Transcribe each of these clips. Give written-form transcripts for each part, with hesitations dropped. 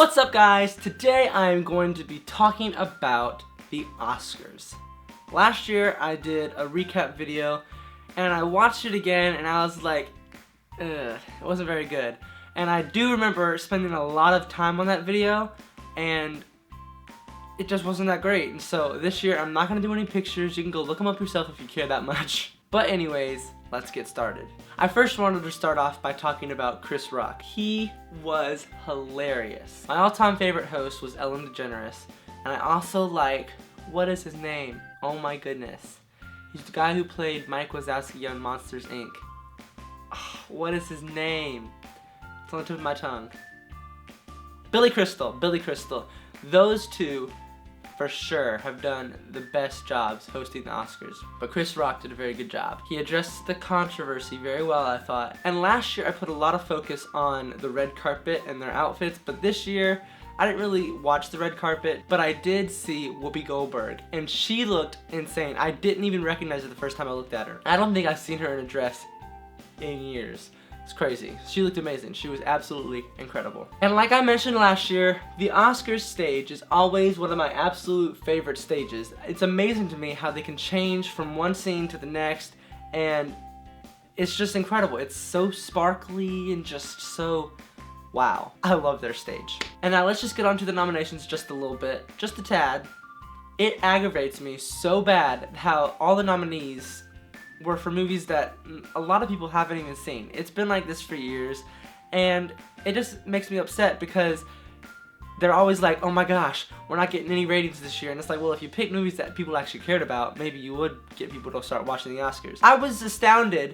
What's up, guys? Today I'm going to be talking about the Oscars. Last year I did a recap video and I watched it again and I was like, ugh, it wasn't very good. And I do remember spending a lot of time on that video and it just wasn't that great. And so this year I'm not going to do any pictures. You can go look them up yourself if you care that much. But anyways, let's get started. I first wanted to start off by talking about Chris Rock. He was hilarious. My all-time favorite host was Ellen DeGeneres, and I also like, what is his name? Oh my goodness. He's the guy who played Mike Wazowski on Monsters, Inc. Oh, what is his name? It's on the tip of my tongue. Billy Crystal. Those two, for sure, have done the best jobs hosting the Oscars. But Chris Rock did a very good job. He addressed the controversy very well, I thought. And last year I put a lot of focus on the red carpet and their outfits, but this year I didn't really watch the red carpet, but I did see Whoopi Goldberg, and she looked insane. I didn't even recognize her the first time I looked at her. I don't think I've seen her in a dress in years. It's crazy. She looked amazing. She was absolutely incredible. And like I mentioned last year, the Oscars stage is always one of my absolute favorite stages. It's amazing to me how they can change from one scene to the next, and it's just incredible. It's so sparkly and just so, wow. I love their stage. And now let's just get on to the nominations just a little bit, just a tad. It aggravates me so bad how all the nominees were for movies that a lot of people haven't even seen. It's been like this for years, and it just makes me upset because they're always like, oh my gosh, we're not getting any ratings this year. And it's like, well, if you pick movies that people actually cared about, maybe you would get people to start watching the Oscars. I was astounded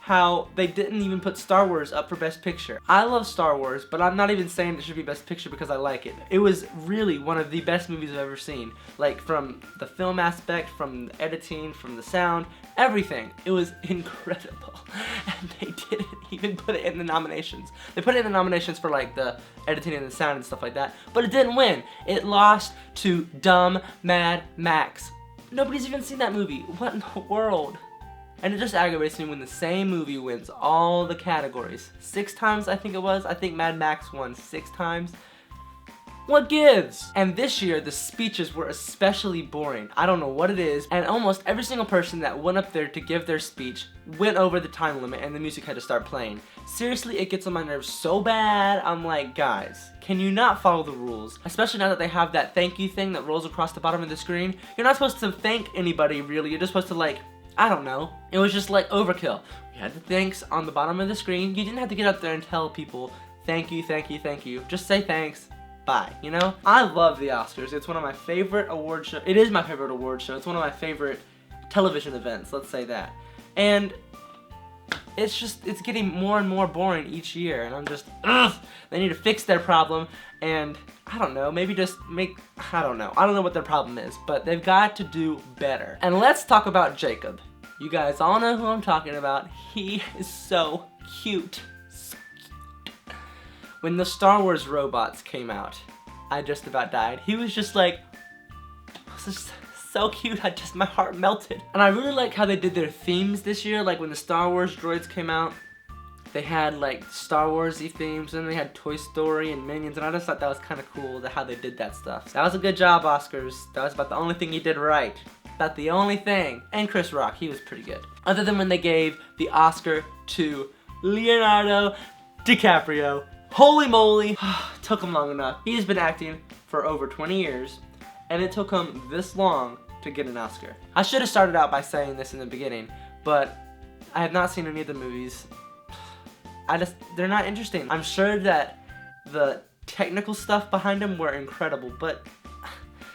how they didn't even put Star Wars up for Best Picture. I love Star Wars, but I'm not even saying it should be Best Picture because I like it. It was really one of the best movies I've ever seen. Like, from the film aspect, from the editing, from the sound, everything. It was incredible. And they didn't even put it in the nominations. They put it in the nominations for like the editing and the sound and stuff like that, but it didn't win. It lost to Dumb Mad Max. Nobody's even seen that movie. What in the world? And it just aggravates me when the same movie wins all the categories. 6 times, I think it was. I think Mad Max won 6 times. What gives? And this year, the speeches were especially boring. I don't know what it is. And almost every single person that went up there to give their speech went over the time limit and the music had to start playing. Seriously, it gets on my nerves so bad. I'm like, guys, can you not follow the rules? Especially now that they have that thank you thing that rolls across the bottom of the screen. You're not supposed to thank anybody, really. You're just supposed to, like, I don't know. It was just like overkill. We had the thanks on the bottom of the screen. You didn't have to get up there and tell people, thank you, thank you, thank you. Just say thanks, bye, you know? I love the Oscars. It's one of my favorite award shows. It is my favorite award show. It's one of my favorite television events, let's say that. And it's getting more and more boring each year. And I'm just, ugh, they need to fix their problem. And I don't know, maybe just make, I don't know what their problem is, but they've got to do better. And let's talk about Jacob. You guys all know who I'm talking about. He is so cute. So cute. When the Star Wars robots came out, I just about died. He was just like, this is so cute, my heart melted. And I really like how they did their themes this year, like when the Star Wars droids came out, they had like Star Wars-y themes, and they had Toy Story and Minions, and I just thought that was kind of cool how they did that stuff. That was a good job, Oscars. That was about the only thing you did right. About the only thing. And Chris Rock, he was pretty good. Other than when they gave the Oscar to Leonardo DiCaprio. Holy moly, took him long enough. He's been acting for over 20 years, and it took him this long to get an Oscar. I should have started out by saying this in the beginning, but I have not seen any of the movies. They're not interesting. I'm sure that the technical stuff behind them were incredible, but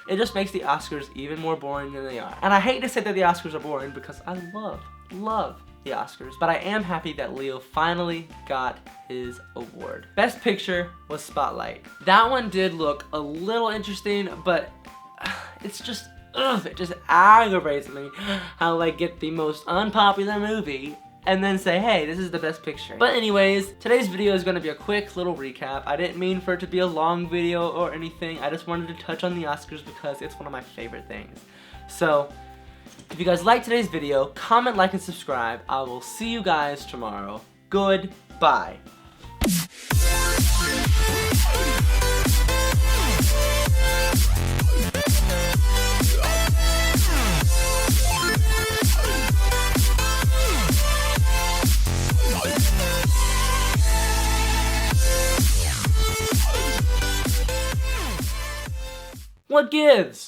it just makes the Oscars even more boring than they are. And I hate to say that the Oscars are boring because I love the Oscars, but I am happy that Leo finally got his award. Best Picture was Spotlight. That one did look a little interesting, but it's just, it just aggravates me how they get the most unpopular movie and then say, hey, this is the Best Picture. But anyways, today's video is going to be a quick little recap. I didn't mean for it to be a long video or anything. I just wanted to touch on the Oscars because it's one of my favorite things. So, if you guys like today's video, comment, like, and subscribe. I will see you guys tomorrow. Goodbye. what gives?